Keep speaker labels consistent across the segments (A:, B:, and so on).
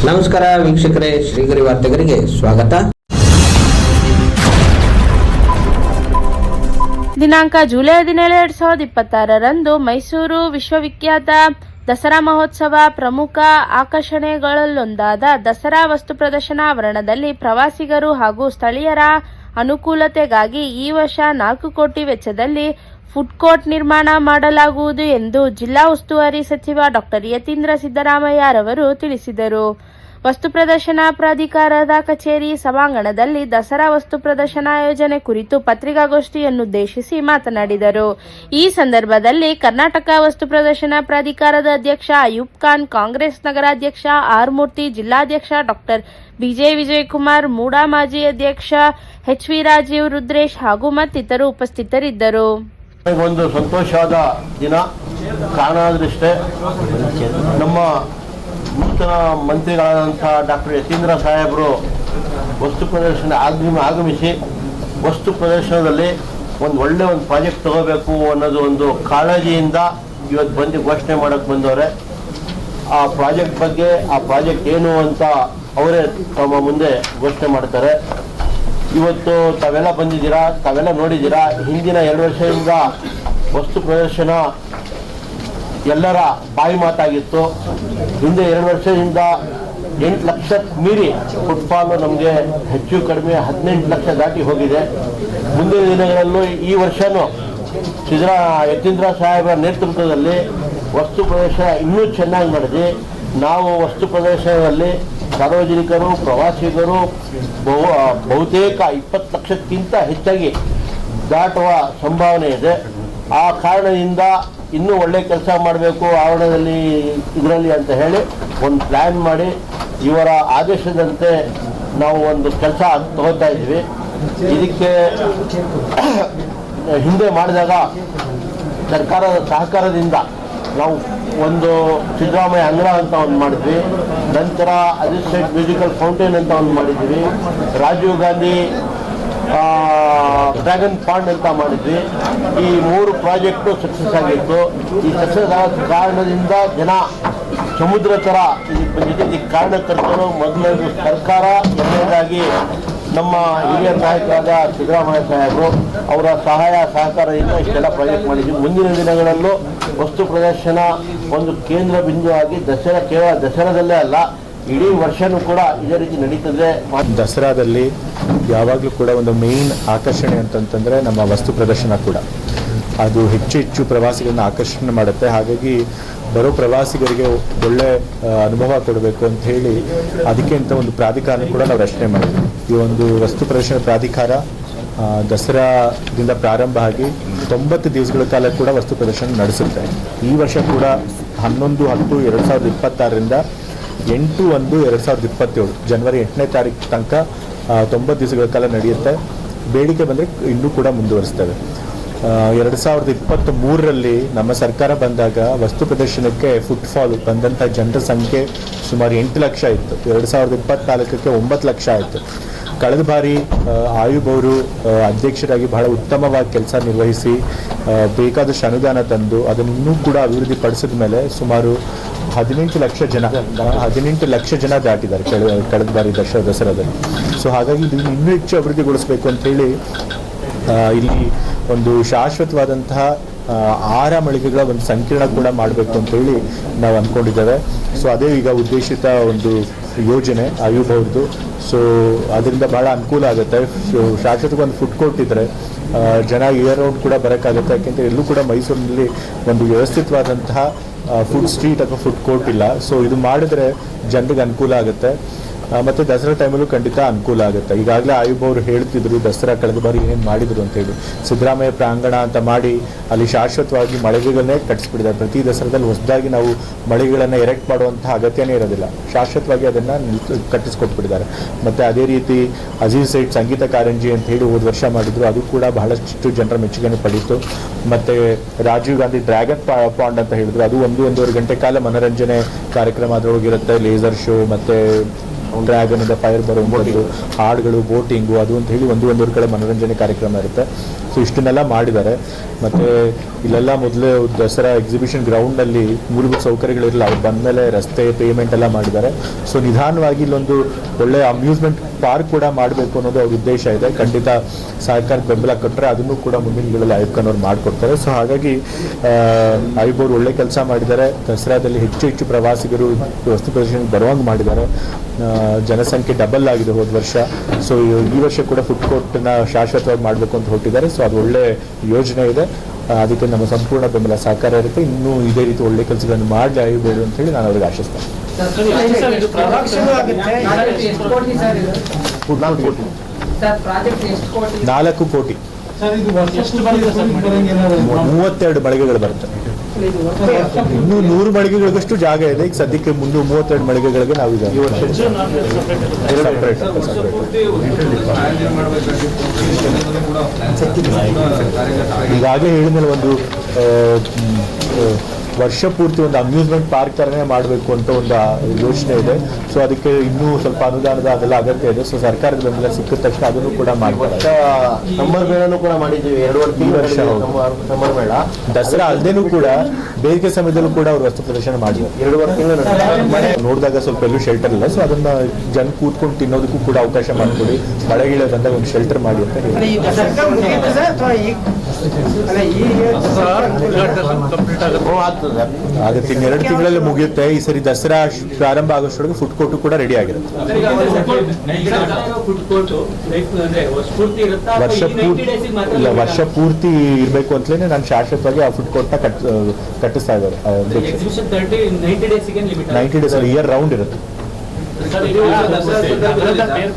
A: ನಮಸ್ಕಾರ ವೀಕ್ಷಕರೇ, ಶ್ರೀಗರಿ ವಾರ್ತೆಗರಿಗೆ ಸ್ವಾಗತ.
B: ದಿನಾಂಕ ಜುಲೈ 17, 2026ರಂದು ಮೈಸೂರು ವಿಶ್ವವಿಖ್ಯಾತ ದಸರಾ ಮಹೋತ್ಸವ ಪ್ರಮುಖ ಆಕರ್ಷಣೆಗಳಲ್ಲೊಂದಾದ ದಸರಾ ವಸ್ತು ಪ್ರದರ್ಶನ ಆವರಣದಲ್ಲಿ ಪ್ರವಾಸಿಗರು ಹಾಗೂ ಸ್ಥಳೀಯರ ಅನುಕೂಲತೆಗಾಗಿ ಈ ವರ್ಷ 4 ಕೋಟಿ ವೆಚ್ಚದಲ್ಲಿ ಫುಡ್ ಕೋರ್ಟ್ ನಿರ್ಮಾಣ ಮಾಡಲಾಗುವುದು ಎಂದು ಜಿಲ್ಲಾ ಉಸ್ತುವಾರಿ ಸಚಿವ ಡಾ. ಯತೀಂದ್ರ ಸಿದ್ದರಾಮಯ್ಯ ರವರು ತಿಳಿಸಿದರು. ವಸ್ತು ಪ್ರದರ್ಶನ ಪ್ರಾಧಿಕಾರದ ಕಚೇರಿ ಸಭಾಂಗಣದಲ್ಲಿ ದಸರಾ ವಸ್ತು ಪ್ರದರ್ಶನ ಆಯೋಜನೆ ಕುರಿತು ಪತ್ರಿಕಾಗೋಷ್ಠಿಯನ್ನುದ್ದೇಶಿಸಿ ಮಾತನಾಡಿದರು. ಈ ಸಂದರ್ಭದಲ್ಲಿ ಕರ್ನಾಟಕ ವಸ್ತು ಪ್ರದರ್ಶನ ಪ್ರಾಧಿಕಾರದ ಅಧ್ಯಕ್ಷ ಅಯೂಬ್ ಖಾನ್, ಕಾಂಗ್ರೆಸ್ ನಗರಾಧ್ಯಕ್ಷ ಆರ್ ಮೂರ್ತಿ, ಜಿಲ್ಲಾಧ್ಯಕ್ಷ ಡಾ. ಬಿಜೆ ವಿಜಯಕುಮಾರ್, ಮೂಡಾ ಮಾಜಿ ಅಧ್ಯಕ್ಷ ಎಚ್ ವಿ ರಾಜೀವ್, ರುದ್ರೇಶ್ ಹಾಗೂ ಮತ್ತಿತರರು ಉಪಸ್ಥಿತರಿದ್ದರು.
C: ಒಂದು ಸಂತೋಷವಾದ ದಿನ. ಕಾರಣಾದೃಷ್ಟೇ ನಮ್ಮ ನೂತನ ಮಂತ್ರಿಗಳಾದಂಥ ಡಾಕ್ಟರ್ ಯತೀಂದ್ರ ಸಾಹೇಬರು ವಸ್ತು ಪ್ರದರ್ಶನ ಆಗಮಿಸಿ ವಸ್ತು ಪ್ರದರ್ಶನದಲ್ಲಿ ಒಳ್ಳೆ ಪ್ರಾಜೆಕ್ಟ್ ತಗೋಬೇಕು ಅನ್ನೋದು ಒಂದು ಕಾಳಜಿಯಿಂದ ಇವತ್ತು ಬಂದು ಘೋಷಣೆ ಮಾಡೋಕ್ಕೆ ಬಂದವರೆ. ಆ ಪ್ರಾಜೆಕ್ಟ್ ಬಗ್ಗೆ, ಆ ಪ್ರಾಜೆಕ್ಟ್ ಏನು ಅಂತ ಅವರೇ ತಮ್ಮ ಮುಂದೆ ಘೋಷಣೆ ಮಾಡ್ತಾರೆ. ಇವತ್ತು ತಾವೆಲ್ಲ ಬಂದಿದ್ದೀರಾ, ತಾವೆಲ್ಲ ನೋಡಿದ್ದೀರಾ. ಹಿಂದಿನ 2 ವರ್ಷದಿಂದ ವಸ್ತು ಪ್ರದರ್ಶನ ಎಲ್ಲರ ಬಾಯಿ ಮಾತಾಗಿತ್ತು. ಹಿಂದೆ 2 ವರ್ಷದಿಂದ 8 ಲಕ್ಷ ಮೀರಿ ಫುಟ್ಫಾಲು ನಮಗೆ ಹೆಚ್ಚು ಕಡಿಮೆ 18 ಲಕ್ಷ ದಾಟಿ ಹೋಗಿದೆ. ಮುಂದಿನ ದಿನಗಳಲ್ಲೂ ಈ ವರ್ಷವೂ ಯತೀಂದ್ರ ಸಾಹೇಬರ ನೇತೃತ್ವದಲ್ಲಿ ವಸ್ತು ಪ್ರದರ್ಶನ ಇನ್ನೂ ಚೆನ್ನಾಗಿ ನಡೆದಿ ನಾವು ವಸ್ತು ಪ್ರದರ್ಶನದಲ್ಲಿ ಸಾರ್ವಜನಿಕರು, ಪ್ರವಾಸಿಗರು ಬಹುತೇಕ 20 ಲಕ್ಷಕ್ಕಿಂತ ಹೆಚ್ಚಾಗಿ ದಾಟುವ ಸಂಭಾವನೆ ಇದೆ. ಆ ಕಾರಣದಿಂದ ಇನ್ನೂ ಒಳ್ಳೆ ಕೆಲಸ ಮಾಡಬೇಕು ಆವರಣದಲ್ಲಿ, ಇದರಲ್ಲಿ ಅಂತ ಹೇಳಿ ಒಂದು ಪ್ಲ್ಯಾನ್ ಮಾಡಿ ಇವರ ಆದೇಶದಂತೆ ನಾವು ಒಂದು ಕೆಲಸ ತಗೋತಾ ಇದ್ದೀವಿ. ಇದಕ್ಕೆ ಹಿಂದೆ ಮಾಡಿದಾಗ ಸರ್ಕಾರದ ಸಹಕಾರದಿಂದ ನಾವು ಒಂದು ಸಿದ್ದರಾಮಯ್ಯ ಅಂಗಳ ಅಂತ ಒಂದು ಮಾಡಿದ್ವಿ. ನಂತರ ಅಜಿಸ್ಟ್ರೇಟ್ ಮ್ಯೂಸಿಕಲ್ ಫೌಂಟೇನ್ ಅಂತ ಒಂದು ಮಾಡಿದ್ವಿ. ರಾಜೀವ್ ಗಾಂಧಿ ಡ್ರ್ಯಾಗನ್ ಪಾಂಡ್ ಅಂತ ಮಾಡಿದ್ವಿ. ಈ 3 ಪ್ರಾಜೆಕ್ಟು ಸಕ್ಸಸ್ ಆಗಿತ್ತು. ಈ ಸಕ್ಸಸ್ ಆದ ಕಾರಣದಿಂದ ಜನ ಸಮುದ್ರ ಥರ ಇದಕ್ಕೆ ಕಾರಣಕರ್ತರು ಮೊದಲನೇದು ಸರ್ಕಾರ, ಎರಡನೇದಾಗಿ ನಮ್ಮ ಹಿರಿಯ ನಾಯಕರಾದ ಸಿದ್ದರಾಮಯ್ಯ ಸಾಹೇಬರು ಅವರ ಸಹಾಯ ಸಹಕಾರದಿಂದ ಇಷ್ಟೆಲ್ಲ ಪ್ರಾಜೆಕ್ಟ್ ಮಾಡಿದ್ವಿ. ಮುಂದಿನ ದಿನಗಳಲ್ಲೂ ವಸ್ತು ಪ್ರದರ್ಶನ ಒಂದು ಕೇಂದ್ರ ಬಿಂದು ಆಗಿ ಕೇವಲ ದಸರಾದಲ್ಲೇ ಅಲ್ಲ, ಇಡೀ ವರ್ಷನೂ ಕೂಡ ಇದೇ ರೀತಿ ನಡೀತದೆ.
D: ದಸರಾದಲ್ಲಿ ಯಾವಾಗಲೂ ಕೂಡ ಒಂದು ಮೇನ್ ಆಕರ್ಷಣೆ ಅಂತಂತಂದರೆ ನಮ್ಮ ವಸ್ತು ಪ್ರದರ್ಶನ ಕೂಡ ಅದು ಹೆಚ್ಚು ಪ್ರವಾಸಿಗರನ್ನ ಆಕರ್ಷಣೆ ಮಾಡುತ್ತೆ. ಹಾಗಾಗಿ ಬರೋ ಪ್ರವಾಸಿಗರಿಗೆ ಒಳ್ಳೆ ಅನುಭವ ಕೊಡಬೇಕು ಅಂತ ಹೇಳಿ ಅದಕ್ಕೆ ಅಂತ ಒಂದು ಪ್ರಾಧಿಕಾರ ಕೂಡ ನಾವು ರಚನೆ ಮಾಡಿದ್ವಿ. ಈ ಒಂದು ವಸ್ತು ಪ್ರದರ್ಶನ ಪ್ರಾಧಿಕಾರ ದಸರಾದಿಂದ ಪ್ರಾರಂಭ ಆಗಿ 90 ದಿವಸಗಳ ಕಾಲ ಕೂಡ ವಸ್ತು ಪ್ರದರ್ಶನ ನಡೆಸುತ್ತೆ. ಈ ವರ್ಷ ಕೂಡ 11/10/2026ರಿಂದ 8/1/2027 ಜನವರಿ 8ನೇ ತಾರೀಕು ತನಕ 90 ದಿವಸಗಳ ಕಾಲ ನಡೆಯುತ್ತೆ. ಬೇಡಿಕೆ ಬಂದರೆ ಇನ್ನೂ ಕೂಡ ಮುಂದುವರಿಸ್ತೇವೆ. 2023ರಲ್ಲಿ ನಮ್ಮ ಸರ್ಕಾರ ಬಂದಾಗ ವಸ್ತು ಪ್ರದರ್ಶನಕ್ಕೆ ಫುಟ್ಫಾಲ್ ಬಂದಂಥ ಜನರ ಸಂಖ್ಯೆ ಸುಮಾರು 8 ಲಕ್ಷ ಇತ್ತು. 2024ಕ್ಕೆ 9 ಲಕ್ಷ ಆಯಿತು. ಕಳೆದ ಬಾರಿ ಆಯುಬ್ ಅವರು ಅಧ್ಯಕ್ಷರಾಗಿ ಬಹಳ ಉತ್ತಮವಾಗಿ ಕೆಲಸ ನಿರ್ವಹಿಸಿ ಬೇಕಾದಷ್ಟು ಅನುದಾನ ತಂದು ಅದನ್ನು ಇನ್ನೂ ಕೂಡ ಅಭಿವೃದ್ಧಿ ಪಡಿಸಿದ ಮೇಲೆ ಸುಮಾರು 18 ಲಕ್ಷ ಜನ ದಾಟಿದ್ದಾರೆ ಕಳೆದ ಬಾರಿ ದಸರಾದಲ್ಲಿ. ಸೊ ಹಾಗಾಗಿ ಇದನ್ನು ಇನ್ನೂ ಹೆಚ್ಚು ಅಭಿವೃದ್ಧಿಗೊಳಿಸಬೇಕು ಅಂತೇಳಿ ಇಲ್ಲಿ ಒಂದು ಶಾಶ್ವತವಾದಂತಹ 6 ಮಳಿಗೆಗಳ ಒಂದು ಸಂಕೀರ್ಣ ಕೂಡ ಮಾಡಬೇಕು ಅಂತೇಳಿ ನಾವು ಅಂದ್ಕೊಂಡಿದ್ದೇವೆ. ಸೊ ಅದೇ ಈಗ ಉದ್ದೇಶಿತ ಒಂದು ಯೋಜನೆ ಆಯುಬ್ ಅವ್ರದ್ದು. ಸೊ ಅದರಿಂದ ಭಾಳ ಅನುಕೂಲ ಆಗುತ್ತೆ. ಶಾಶ್ವತವಾಗಿ ಒಂದು ಫುಡ್ ಕೋರ್ಟ್ ಇದ್ದರೆ ಜನ ಇಯರ್ ರೌಂಡ್ ಕೂಡ ಬರೋಕ್ಕಾಗುತ್ತೆ. ಯಾಕೆಂದರೆ ಎಲ್ಲೂ ಕೂಡ ಮೈಸೂರಿನಲ್ಲಿ ಒಂದು ವ್ಯವಸ್ಥಿತವಾದಂತಹ ಫುಡ್ ಸ್ಟ್ರೀಟ್ ಅಥವಾ ಫುಡ್ ಕೋರ್ಟ್ ಇಲ್ಲ. ಸೊ ಇದು ಮಾಡಿದ್ರೆ ಜನರಿಗೆ ಅನುಕೂಲ ಆಗುತ್ತೆ ಮತ್ತು ದಸರಾ ಟೈಮಲ್ಲೂ ಖಂಡಿತ ಅನುಕೂಲ ಆಗುತ್ತೆ. ಈಗಾಗಲೇ ಆಯುಬ್ ಅವರು ಹೇಳ್ತಿದ್ರು ದಸರಾ ಕಳೆದ ಬಾರಿ ಏನೇನು ಮಾಡಿದರು ಅಂತೇಳಿ. ಸಿದ್ದರಾಮಯ್ಯ ಪ್ರಾಂಗಣ ಅಂತ ಮಾಡಿ ಅಲ್ಲಿ ಶಾಶ್ವತವಾಗಿ ಮಳಿಗೆಗಳನ್ನೇ ಕಟ್ಟಿಸ್ಬಿಟ್ಟಿದ್ದಾರೆ. ಪ್ರತಿ ದಸರಾದಲ್ಲಿ ಹೊಸದಾಗಿ ನಾವು ಮಳಿಗೆಗಳನ್ನು ಎರೆಕ್ಟ್ ಮಾಡುವಂಥ ಅಗತ್ಯನೇ ಇರೋದಿಲ್ಲ, ಶಾಶ್ವತವಾಗಿ ಅದನ್ನು ಕಟ್ಟಿಸ್ಕೊಟ್ಬಿಟ್ಟಿದ್ದಾರೆ. ಮತ್ತು ಅದೇ ರೀತಿ ಅಜೀಜ್ ಸೈಡ್ ಸಂಗೀತ ಕಾರಂಜಿ ಅಂತ ಹೇಳಿ ಹೋದ ವರ್ಷ ಮಾಡಿದ್ರು, ಅದು ಕೂಡ ಬಹಳಷ್ಟು ಜನರ ಮೆಚ್ಚುಗೆಯನ್ನು ಪಡೀತು. ಮತ್ತು ರಾಜೀವ್ ಗಾಂಧಿ ಡ್ರ್ಯಾಗನ್ ಪಾಂಡ್ ಅಂತ ಹೇಳಿದ್ರು, ಅದು 1-1.5 ಗಂಟೆ ಕಾಲ ಮನೋರಂಜನೆ ಕಾರ್ಯಕ್ರಮ ಅದರೊಳಗಿರುತ್ತೆ. ಲೇಸರ್ ಶೋ ಮತ್ತು ಡ್ರ್ಯಾಗನ್ ಇಂದ ಫೈರ್ ಬರುವಂಥದ್ದು, ಹಾಡುಗಳು, ಬೋಟಿಂಗು, ಅದು ಅಂತ ಹೇಳಿ 1-1.5 ಕಡೆ ಮನೋರಂಜನೆ ಕಾರ್ಯಕ್ರಮ ಇರುತ್ತೆ. ಸೊ ಇಷ್ಟನ್ನೆಲ್ಲ ಮಾಡಿದ್ದಾರೆ. ಮತ್ತು ಇಲ್ಲೆಲ್ಲ ಮೊದಲೇ ದಸರಾ ಎಕ್ಸಿಬಿಷನ್ ಗ್ರೌಂಡಲ್ಲಿ ಮೂಲಭೂತ ಸೌಕರ್ಯಗಳಿರಲಿಲ್ಲ, ಅವ್ರು ಬಂದಮೇಲೆ ರಸ್ತೆ ಪೇಮೆಂಟ್ ಎಲ್ಲ ಮಾಡಿದ್ದಾರೆ. ಸೊ ನಿಧಾನವಾಗಿ ಇಲ್ಲೊಂದು ಒಳ್ಳೆ ಅಮ್ಯೂಸ್ಮೆಂಟ್ ಪಾರ್ಕ್ ಕೂಡ ಮಾಡಬೇಕು ಅನ್ನೋದು ಅವ್ರ ಉದ್ದೇಶ ಇದೆ. ಖಂಡಿತ ಸರ್ಕಾರದ ಬೆಂಬಲ ಕೊಟ್ಟರೆ ಅದನ್ನು ಕೂಡ ಮುಂದಿನ ದಿನಗಳಲ್ಲಿ ಆಯುಬ್ ಖಾನ್ ಅವ್ರು ಮಾಡಿಕೊಡ್ತಾರೆ. ಸೊ ಹಾಗಾಗಿ ಆಯುಬ್ ಅವರು ಒಳ್ಳೆ ಕೆಲಸ ಮಾಡಿದ್ದಾರೆ. ದಸರಾದಲ್ಲಿ ಹೆಚ್ಚು ಪ್ರವಾಸಿಗರು ವಸ್ತು ಪ್ರದರ್ಶನಕ್ಕೆ ಬರುವಂಗೆ ಮಾಡಿದ್ದಾರೆ. ಜನಸಂಖ್ಯೆ ಡಬಲ್ ಆಗಿದೆ ಹೋದ ವರ್ಷ. ಸೊ ಈ ವರ್ಷ ಕೂಡ ಫುಡ್ ಕೋರ್ಟ್ನ ಶಾಶ್ವತವಾಗಿ ಮಾಡಬೇಕು ಅಂತ ಹೊರಟಿದ್ದಾರೆ. ಸೊ ಅದು ಒಳ್ಳೆ ಯೋಜನೆ ಇದೆ. ಅದಕ್ಕೆ ನಮ್ಮ ಸಂಪೂರ್ಣ ಬೆಂಬಲ ಸಹಕಾರ ಇರುತ್ತೆ. ಇನ್ನೂ ಇದೇ ರೀತಿ ಒಳ್ಳೆ ಕೆಲಸಗಳನ್ನು ಮಾಡಲಿ ಆಯುಬೇಡು ಅಂತ ಹೇಳಿ ನಾನು ಅವ್ರಿಗೆ ಆಶಿಸ್ತೇನೆ. 4 ಕೋಟಿ 32 ಮಳಿಗೆಗಳು ಬರುತ್ತೆ. ಇನ್ನೂ 100 ಮಳಿಗೆಗಳಿಗಷ್ಟು ಜಾಗ ಇದೆ. ಈಗ ಸದ್ಯಕ್ಕೆ 32 ಮಳಿಗೆಗಳಿಗೆ ನಾವು ಈಗ ಈಗಾಗಲೇ ಹೇಳಿದ್ಮೇಲೆ ಒಂದು ವರ್ಷ ಪೂರ್ತಿ ಒಂದು ಅಮ್ಯೂಸ್ಮೆಂಟ್ ಪಾರ್ಕ್ ಥರನೇ ಮಾಡಬೇಕು ಅಂತ ಒಂದು ಯೋಚನೆ ಇದೆ. ಸೊ ಅದಕ್ಕೆ ಇನ್ನೂ ಸ್ವಲ್ಪ ಅನುದಾನದ ಅದೆಲ್ಲ ಅಗತ್ಯ ಇದೆ. ಸೊ ಸರ್ಕಾರದ ಬೆಂಬಲ ಸಿಕ್ಕಿದ ತಕ್ಷಣ ಅದನ್ನು ಕೂಡ ಮಾಡ್ತಾರೆ.
C: ಸಮ್ಮರ್ ಮೇಳನೂ ಕೂಡ ಮಾಡಿದ್ದೀವಿ 2 ವರ್ಷ ಸಮ್ಮರ್ ಮೇಳ.
D: ದಸರಾ ಅಲ್ಲದೇನೂ ಕೂಡ ಬೇಸಿಗೆ ಸಮಯದಲ್ಲೂ ಕೂಡ ಅವರು ವಸ್ತು ಪ್ರದರ್ಶನ ಮಾಡಿದ್ದಾರೆ. 2 ತಿಂಗಳು ನೋಡಿದಾಗ ಸ್ವಲ್ಪ ಎಲ್ಲೂ ಶೆಲ್ಟರ್ ಇಲ್ಲ. ಸೊ ಅದನ್ನ ಜನ ಕೂತ್ಕೊಂಡು ತಿನ್ನೋದಕ್ಕೂ ಕೂಡ ಅವಕಾಶ ಮಾಡಿಕೊಡಿ. ಮಳೆಗಿಳೆ ಬಂದಾಗ ಒಂದು ಶೆಲ್ಟರ್ ಮಾಡಿ ಅಂತ ಹೇಳಿ ಆಗುತ್ತೆ. ಇನ್ನು 2 ತಿಂಗಳಲ್ಲಿ ಮುಗಿಯುತ್ತೆ. ಈ ಸರಿ ದಸರಾ ಪ್ರಾರಂಭ ಆಗೋಷ್ಟೊಳಗೆ ಫುಡ್ ಕೋರ್ಟ್ ಕೂಡ ರೆಡಿ ಆಗಿರುತ್ತೆ. ವರ್ಷ ಪೂರ್ತಿ ಇರಬೇಕು ಅಂತಲೇ ನಾನು ಶಾಶ್ವತವಾಗಿ ಆ ಫುಡ್ ಕೋರ್ಟ್ನ ಕಟ್ಟಿಸ್ತಾ ಇದ್ದಾರೆ. 90 ಡೇಸ್ ಇಯರ್ ರೌಂಡ್ ಇರುತ್ತೆ.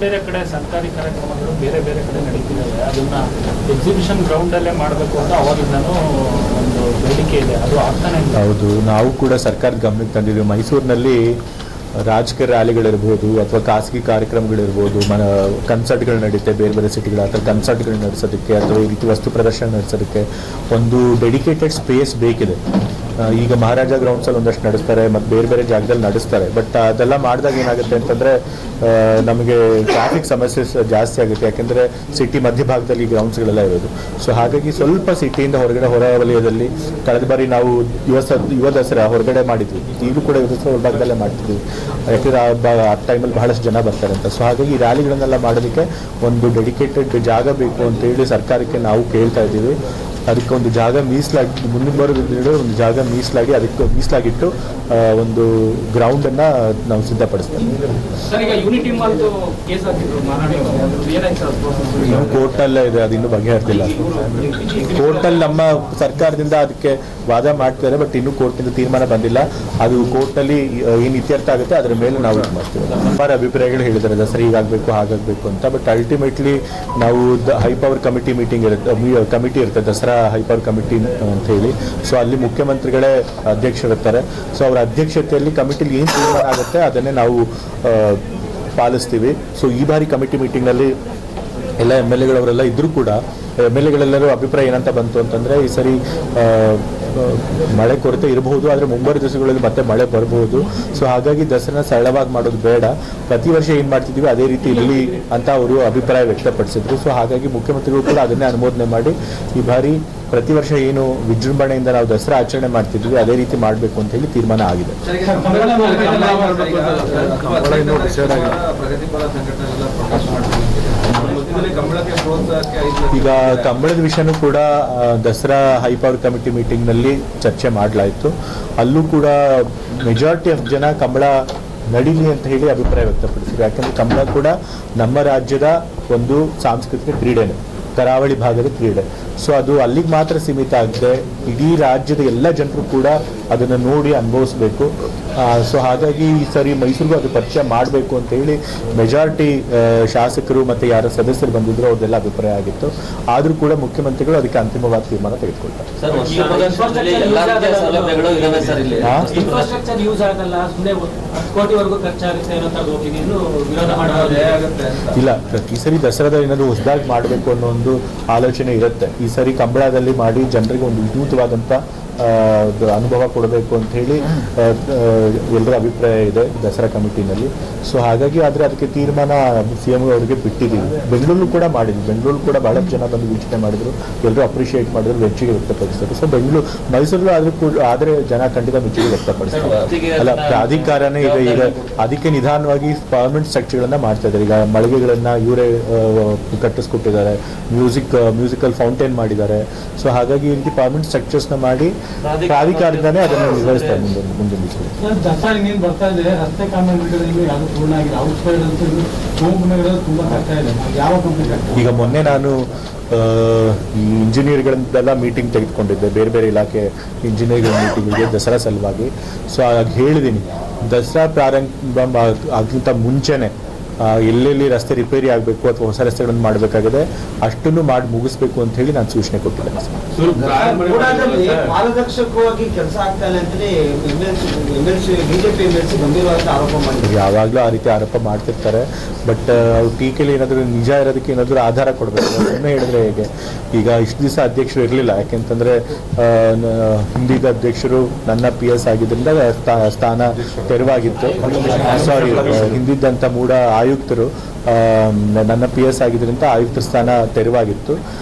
E: ಬೇರೆ ಕಡೆ ಸರ್ಕಾರಿ ಕಾರ್ಯಕ್ರಮಗಳು ಬೇರೆ ಕಡೆ ನಡೀತಿದ್ದಾವೆ. ಅದನ್ನ ಎಕ್ಸಿಬಿಷನ್ ಗ್ರೌಂಡ್ ಅಲ್ಲೇ ಮಾಡಬೇಕು ಅಂತ ಅವಾಗಿಂದನೂ ಒಂದು ಬೇಡಿಕೆ ಇದೆ. ಅದು ಆಗ್ತಾನೆ ಇಲ್ಲ.
D: ಹೌದು, ನಾವು ಕೂಡ ಸರ್ಕಾರದ ಗಮನಕ್ಕೆ ತಂದಿದ್ದೀವಿ. ಮೈಸೂರಿನಲ್ಲಿ ರಾಜಕೀಯ ರ್ಯಾಲಿಗಳಿರ್ಬೋದು ಅಥವಾ ಖಾಸಗಿ ಕಾರ್ಯಕ್ರಮಗಳಿರ್ಬೋದು, ಕನ್ಸರ್ಟ್ಗಳು ನಡೀತೆ ಬೇರೆ ಸಿಟಿಗಳ ಅಥವಾ ಕನ್ಸರ್ಟ್ಗಳು ನಡೆಸೋದಕ್ಕೆ ಅಥವಾ ಈ ರೀತಿ ವಸ್ತು ಪ್ರದರ್ಶನ ನಡೆಸೋದಕ್ಕೆ ಒಂದು ಡೆಡಿಕೇಟೆಡ್ ಸ್ಪೇಸ್ ಬೇಕಿದೆ. ಈಗ ಮಹಾರಾಜ ಗ್ರೌಂಡ್ಸಲ್ಲಿ ಒಂದಷ್ಟು ನಡೆಸ್ತಾರೆ ಮತ್ತು ಬೇರೆ ಜಾಗದಲ್ಲಿ ನಡೆಸ್ತಾರೆ. ಬಟ್ ಅದೆಲ್ಲ ಮಾಡಿದಾಗ ಏನಾಗುತ್ತೆ ಅಂತಂದರೆ ನಮಗೆ ಟ್ರಾಫಿಕ್ ಸಮಸ್ಯೆ ಜಾಸ್ತಿ ಆಗುತ್ತೆ. ಯಾಕೆಂದರೆ ಸಿಟಿ ಮಧ್ಯಭಾಗದಲ್ಲಿ ಗ್ರೌಂಡ್ಸ್ಗಳೆಲ್ಲ ಇರೋದು. ಸೊ ಹಾಗಾಗಿ ಸ್ವಲ್ಪ ಸಿಟಿಯಿಂದ ಹೊರಗಡೆ ಹೊರ ವಲಯದಲ್ಲಿ ಕಳೆದ ಬಾರಿ ನಾವು ಯುವ ದಸರಾ ಹೊರಗಡೆ ಮಾಡಿದ್ವಿ. ಈಗಲೂ ಕೂಡ ಯುವ ದಸರಾ ಹೊರಭಾಗದಲ್ಲೇ ಮಾಡ್ತಿದ್ವಿ. ಯಾಕೆಂದರೆ ಆ ಟೈಮಲ್ಲಿ ಬಹಳಷ್ಟು ಜನ ಬರ್ತಾರೆ ಅಂತ. ಸೊ ಹಾಗಾಗಿ ಈ ರ್ಯಾಲಿಗಳನ್ನೆಲ್ಲ ಮಾಡೋದಕ್ಕೆ ಒಂದು ಡೆಡಿಕೇಟೆಡ್ ಜಾಗ ಬೇಕು ಅಂತೇಳಿ ಸರ್ಕಾರಕ್ಕೆ ನಾವು ಕೇಳ್ತಾ ಇದ್ದೀವಿ. ಅದಕ್ಕೆ ಒಂದು ಜಾಗ ಮೀಸಲಾಗಿ ಮುಂದಿನ ಬರೋದ್ರಿಂದ ಒಂದು ಜಾಗ ಮೀಸಲಾಗಿಟ್ಟು ಒಂದು ಗ್ರೌಂಡನ್ನು ನಾವು ಸಿದ್ಧಪಡಿಸ್ತೇವೆ. ಇನ್ನು ಕೋರ್ಟಲ್ಲೇ ಇದೆ, ಅದು ಇನ್ನೂ ಬಗೆಹರ್ತಿಲ್ಲ. ಕೋರ್ಟಲ್ಲಿ ನಮ್ಮ ಸರ್ಕಾರದಿಂದ ಅದಕ್ಕೆ ವಾದ ಮಾಡ್ತಾರೆ. ಬಟ್ ಇನ್ನೂ ಕೋರ್ಟಿಂದ ತೀರ್ಮಾನ ಬಂದಿಲ್ಲ. ಅದು ಕೋರ್ಟಲ್ಲಿ ಏನು ಇತ್ಯರ್ಥ ಆಗುತ್ತೆ ಅದರ ಮೇಲೆ ನಾವು ಇದು ಮಾಡ್ತೀವಿ. ಸುಮಾರು ಅಭಿಪ್ರಾಯಗಳು ಹೇಳಿದ್ದಾರೆ ದಸರಾ ಹೀಗಾಗಬೇಕು ಹಾಗಾಗಬೇಕು ಅಂತ. ಬಟ್ ಅಲ್ಟಿಮೇಟ್ಲಿ ನಾವು ಹೈಪವರ್ ಕಮಿಟಿ ಮೀಟಿಂಗ್ ಇರುತ್ತೆ ದಸರಾ ಹೈಪವರ್ ಕಮಿಟಿ ಅಂತ ಹೇಳಿ. ಸೊ ಅಲ್ಲಿ ಮುಖ್ಯಮಂತ್ರಿಗಳೇ ಅಧ್ಯಕ್ಷರಿರ್ತಾರೆ. ಸೊ ಅವರ ಅಧ್ಯಕ್ಷತೆಯಲ್ಲಿ ಕಮಿಟಿಲಿ ಏನು ತೀರ್ಮಾನ ಆಗುತ್ತೆ ಅದನ್ನೇ ನಾವು ಪಾಲಿಸ್ತೀವಿ. ಸೊ ಈ ಬಾರಿ ಕಮಿಟಿ ಮೀಟಿಂಗ್ನಲ್ಲಿ ಎಲ್ಲ MLA ಅವರೆಲ್ಲ ಇದ್ದರೂ ಕೂಡ MLA ಗಳೆಲ್ಲರೂ ಅಭಿಪ್ರಾಯ ಏನಂತ ಬಂತು ಅಂತಂದರೆ ಈ ಸರಿ ಮಳೆ ಕೊರತೆ ಇರಬಹುದು, ಆದರೆ ಮುಂಬರುವ ದಿವಸಗಳಲ್ಲಿ ಮತ್ತೆ ಮಳೆ ಬರಬಹುದು. ಸೊ ಹಾಗಾಗಿ ದಸರಾ ಸರಳವಾಗಿ ಮಾಡೋದು ಬೇಡ, ಪ್ರತಿ ವರ್ಷ ಏನು ಮಾಡ್ತಿದ್ದೀವಿ ಅದೇ ರೀತಿ ಇರಲಿ ಅಂತ ಅವರು ಅಭಿಪ್ರಾಯ ವ್ಯಕ್ತಪಡಿಸಿದ್ರು. ಸೊ ಹಾಗಾಗಿ ಮುಖ್ಯಮಂತ್ರಿಗಳು ಕೂಡ ಅದನ್ನೇ ಅನುಮೋದನೆ ಮಾಡಿ ಈ ಬಾರಿ ಪ್ರತಿ ವರ್ಷ ಏನು ವಿಜೃಂಭಣೆಯಿಂದ ನಾವು ದಸರಾ ಆಚರಣೆ ಮಾಡ್ತಿದ್ವಿ ಅದೇ ರೀತಿ ಮಾಡಬೇಕು ಅಂತ ಹೇಳಿ ತೀರ್ಮಾನ ಆಗಿದೆ. ಈಗ ಕಂಬಳದ ವಿಷಯನೂ ಕೂಡ ದಸರಾ ಹೈಪವರ್ ಕಮಿಟಿ ಮೀಟಿಂಗ್ನಲ್ಲಿ ಚರ್ಚೆ ಮಾಡಲಾಯಿತು. ಅಲ್ಲೂ ಕೂಡ ಮೆಜಾರಿಟಿ ಆಫ್ ಜನ ಕಂಬಳ ನಡೀಲಿ ಅಂತ ಹೇಳಿ ಅಭಿಪ್ರಾಯ ವ್ಯಕ್ತಪಡಿಸಿದ್ರು. ಯಾಕಂದರೆ ಕಂಬಳ ಕೂಡ ನಮ್ಮ ರಾಜ್ಯದ ಒಂದು ಸಾಂಸ್ಕೃತಿಕ ಕ್ರೀಡೆನೇ, ಕರಾವಳಿ ಭಾಗದ ಕ್ರೀಡೆ. ಸೊ ಅದು ಅಲ್ಲಿಗೆ ಮಾತ್ರ ಸೀಮಿತ ಆಗದೆ ಇಡೀ ರಾಜ್ಯದ ಎಲ್ಲ ಜನರು ಕೂಡ ಅದನ್ನು ನೋಡಿ ಅನುಭವಿಸ್ಬೇಕು. ಸೊ ಹಾಗಾಗಿ ಈ ಸರಿ ಮೈಸೂರಿಗೂ ಅದು ಪರಿಚಯ ಮಾಡಬೇಕು ಅಂತ ಹೇಳಿ ಮೆಜಾರಿಟಿ ಶಾಸಕರು ಮತ್ತು ಯಾರು ಸದಸ್ಯರು ಬಂದಿದ್ರು ಅವ್ರದ್ದೆಲ್ಲ ಅಭಿಪ್ರಾಯ ಆಗಿತ್ತು. ಆದರೂ ಕೂಡ ಮುಖ್ಯಮಂತ್ರಿಗಳು ಅದಕ್ಕೆ ಅಂತಿಮವಾದ ತೀರ್ಮಾನ ತೆಗೆದುಕೊಳ್ತಾರೆ. ಇಲ್ಲ, ಈ ಸರಿ ದಸರಾದ ಏನಾದರೂ ಹೊಸದಾಗಿ ಮಾಡಬೇಕು ಅನ್ನೋ ಒಂದು ಆಲೋಚನೆ ಇರುತ್ತೆ. ಈ ಸರಿ ಕಂಬಳದಲ್ಲಿ ಮಾಡಿ ಜನರಿಗೆ ಒಂದು ವಿನೂತವಾದಂಥ ಅನುಭವ ಕೊಡಬೇಕು ಅಂತ ಹೇಳಿ ಎಲ್ಲರ ಅಭಿಪ್ರಾಯ ಇದೆ ದಸರಾ ಕಮಿಟಿನಲ್ಲಿ. ಸೊ ಹಾಗಾಗಿ ಆದರೆ ಅದಕ್ಕೆ ತೀರ್ಮಾನ CM ಅವರಿಗೆ ಬಿಟ್ಟಿದ್ದೀವಿ. ಬೆಂಗಳೂರು ಕೂಡ ಮಾಡಿದ್ವಿ, ಬೆಂಗಳೂರು ಕೂಡ ಬಹಳಷ್ಟು ಜನ ಬಂದು ವೀಕ್ಷಣೆ ಮಾಡಿದ್ರು, ಎಲ್ಲರೂ ಅಪ್ರಿಷಿಯೇಟ್ ಮಾಡಿದ್ರು, ಮೆಚ್ಚುಗೆ ವ್ಯಕ್ತಪಡಿಸಿದ್ರು. ಸೊ ಮೈಸೂರು ಆದರೆ ಜನ ಖಂಡಿತ ಮೆಚ್ಚುಗೆ ವ್ಯಕ್ತಪಡಿಸ್ತಾರೆ. ಅಲ್ಲ, ಪ್ರಾಧಿಕಾರನೇ ಈಗ ಅದಕ್ಕೆ ನಿಧಾನವಾಗಿ ಪರ್ಮನೆಂಟ್ ಸ್ಟ್ರಕ್ಚರ್ಗಳನ್ನ ಮಾಡ್ತಾ ಇದ್ದಾರೆ. ಈಗ ಮಳಿಗೆಗಳನ್ನ ಇವರೇ ಕಟ್ಟಿಸ್ಕೊಟ್ಟಿದ್ದಾರೆ, ಮ್ಯೂಸಿಕಲ್ ಫೌಂಟೇನ್ ಮಾಡಿದ್ದಾರೆ. ಸೊ ಹಾಗಾಗಿ ಈ ರೀತಿ ಪರ್ಮನೆಂಟ್ ಸ್ಟ್ರಕ್ಚರ್ಸ್ನ ಮಾಡಿ ಪ್ರಾಧಿಕಾರದಿಂದನೇ ಅದನ್ನು ನಿರ್ವಹಿಸ್ತಾರೆ ಮುಂದಿನ ದಿವಸದಲ್ಲಿ.
F: ದಸರಾ ಇನ್ನೇನು ಬರ್ತಾ ಇದೆ, ರಸ್ತೆ ಕಾಮಗಾರಿಗಳು ಯಾವುದು ಪೂರ್ಣ ಆಗಿದೆ, ಔಟ್ ಸೈಡ್ ಅಂತೂ ತುಂಬಾ ಕಷ್ಟ ಇದೆ. ಯಾವ ಕಂಪ್ನಿ
D: ಈಗ ಮೊನ್ನೆ ನಾನು ಈ ಇಂಜಿನಿಯರ್ಗಳನ್ನೆಲ್ಲ ಮೀಟಿಂಗ್ ತೆಗೆದುಕೊಂಡಿದ್ದೆ, ಬೇರೆ ಬೇರೆ ಇಲಾಖೆ ಇಂಜಿನಿಯರ್ಗಳ ಮೀಟಿಂಗಿಗೆ ದಸರಾ ಸಲುವಾಗಿ. ಸೊ ಆಗ ಹೇಳಿದ್ದೀನಿ, ದಸರಾ ಪ್ರಾರಂಭ ಆಗಿಂತ ಮುಂಚೆನೆ ಎಲ್ಲೆಲ್ಲಿ ರಸ್ತೆ ರಿಪೇರಿ ಆಗಬೇಕು ಅಥವಾ ಹೊಸ ರಸ್ತೆಗಳನ್ನು ಮಾಡಬೇಕಾಗಿದೆ ಅಷ್ಟನ್ನು ಮಾಡಿ ಮುಗಿಸ್ಬೇಕು ಅಂತ ಹೇಳಿ ನಾನು ಸೂಚನೆ ಕೊಟ್ಟಿದ್ದೇನೆ.
G: ಪಾರದರ್ಶಕವಾಗಿ ಕೆಲಸ ಆಗ್ತಾ ಇಲ್ಲ ಅಂತಲೇ ಬಿಜೆಪಿ MLC ಗಂಭೀರವಾದ ಆರೋಪ ಮಾಡಿದ್ರು.
D: ಯಾವಾಗಲೂ ಆ ರೀತಿ ಆರೋಪ ಮಾಡ್ತಿರ್ತಾರೆ. ಬಟ್ ಅವ್ರು ಟೀಕೆಲಿ ಏನಾದರೂ ನಿಜ ಇರೋದಕ್ಕೆ ಏನಾದರೂ ಆಧಾರ ಕೊಡಬೇಕು. ಒಮ್ಮೆ ಹೇಳಿದ್ರೆ ಹೇಗೆ? ಈಗ ಇಷ್ಟು ದಿವಸ ಅಧ್ಯಕ್ಷರು ಇರಲಿಲ್ಲ, ಯಾಕೆಂತಂದರೆ ಹಿಂದಿದ ಅಧ್ಯಕ್ಷರು ನನ್ನ PS ಆಗಿದ್ದರಿಂದ ಸ್ಥಾನ ತೆರವಾಗಿತ್ತು. ಸಾರಿ, ಹಿಂದಿದ್ದಂಥ ಮೂಡ ಆಯುಕ್ತರು ನನ್ನ PS ಆಗಿದ್ದರಿಂದ ಆಯುಕ್ತ ಸ್ಥಾನ ತೆರವಾಗಿತ್ತು.